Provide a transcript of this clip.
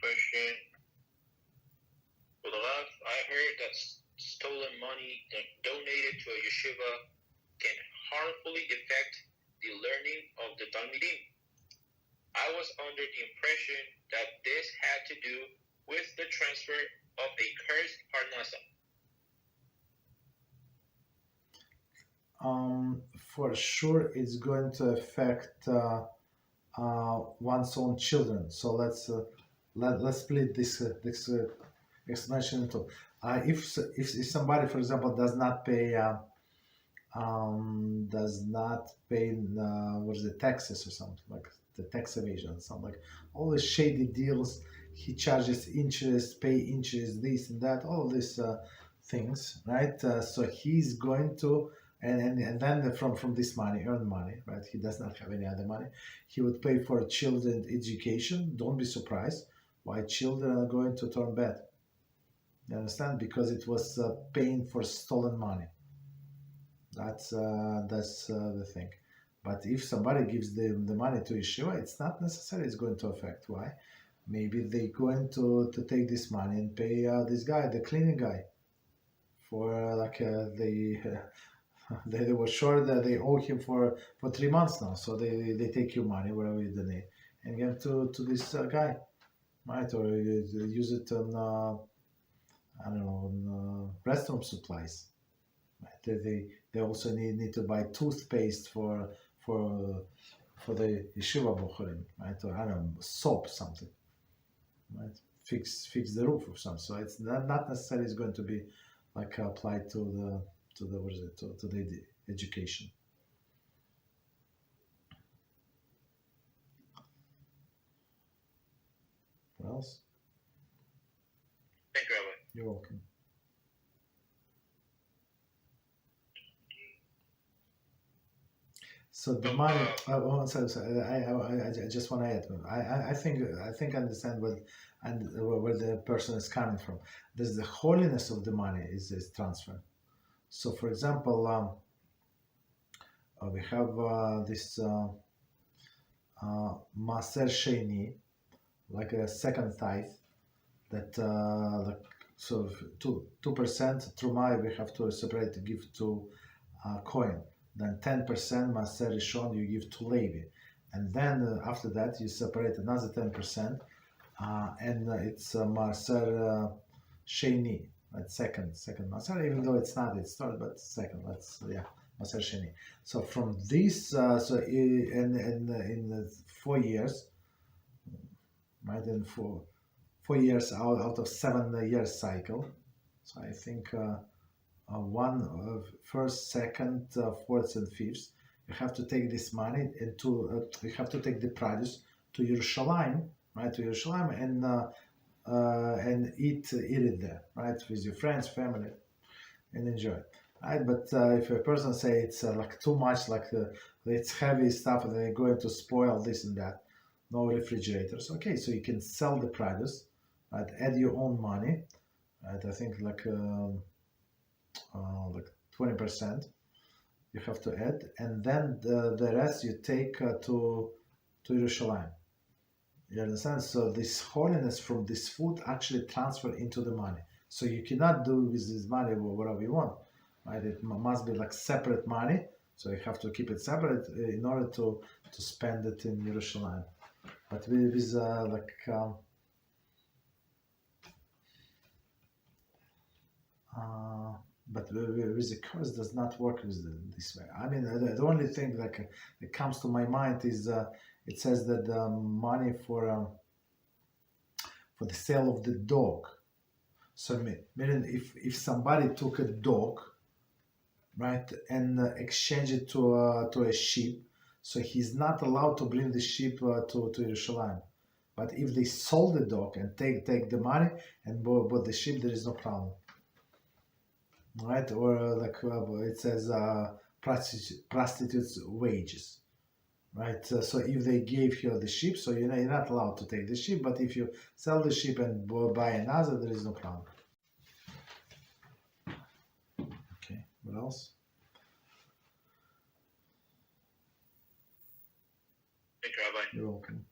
question. Well, I heard that stolen money donated to a yeshiva can harmfully affect the learning of the Talmidim. I was under the impression that this had to do with the transfer of a cursed Parnassah. For sure, it's going to affect one's own children. So let's split this explanation into if somebody, for example, does not pay what is it, taxes or something, like the tax evasion, something like all the shady deals. He charges interest, pay interest, this and that, all these things, right? So he's going to, and then from this money, earn money, right? He does not have any other money. He would pay for children's education. Don't be surprised why children are going to turn bad. You understand? Because it was paying for stolen money. That's the thing. But if somebody gives them the money to yeshiva, it's not necessarily it's going to affect. Why? Maybe they're going to take this money and pay this guy, the cleaning guy, for they were sure that they owe him for 3 months now. So they take your money, wherever you donate, and give to this guy, right? Or use it on I don't know, on restroom supplies. Right? They also need to buy toothpaste for the yeshiva bochurim, right? Or I don't know, soap, something, right? Fix the roof or something. So it's not necessarily is going to be like applied to the what is it, to the education. What else? Thank you, Rabbi. You're welcome. So the money. Sorry. I just want to add. I think I understand where the person is coming from. There's the holiness of the money is transfer. So, for example, we have this Maaser Sheni, like a second tithe, that so 2% Truma we have to separate to give to Cohen. Then 10% Maaser Rishon you give to Levi, and then after that you separate another 10%, and it's Maaser Sheni, right? Second Maaser, even though it's not, it's third, but second. Maaser Sheni. So from this, in 4 years, right? In 4 years out of 7 years cycle. So I think. One first, second, fourth, and fifth. You have to take this money and you have to take the produce to Yerushalayim, right? To Yerushalayim and eat it there, right? With your friends, family, and enjoy it, right? But if a person say it's like too much, like it's heavy stuff, and they're going to spoil this and that, no refrigerators. Okay, so you can sell the produce, right? Add your own money, right? I think like 20% you have to add, and then the rest you take to Yerushalayim. You understand? So this holiness from this food actually transfer into the money. So you cannot do with this money whatever you want, right? It must be like separate money. So you have to keep it separate in order to spend it in Yerushalayim. But with but with the curse does not work this way. I mean, the only thing that comes to my mind is it says that the money for the sale of the dog. So meaning if somebody took a dog, right, and exchange it to a sheep, so he's not allowed to bring the sheep to Yerushalayim. But if they sold the dog and take the money and bought the sheep, there is no problem. Right, or like it says prostitutes' wages, right? So if they gave you the sheep, so you're not allowed to take the sheep, but if you sell the sheep and buy another, there is no problem. Okay, what else? Thank you, Rabbi. You're welcome.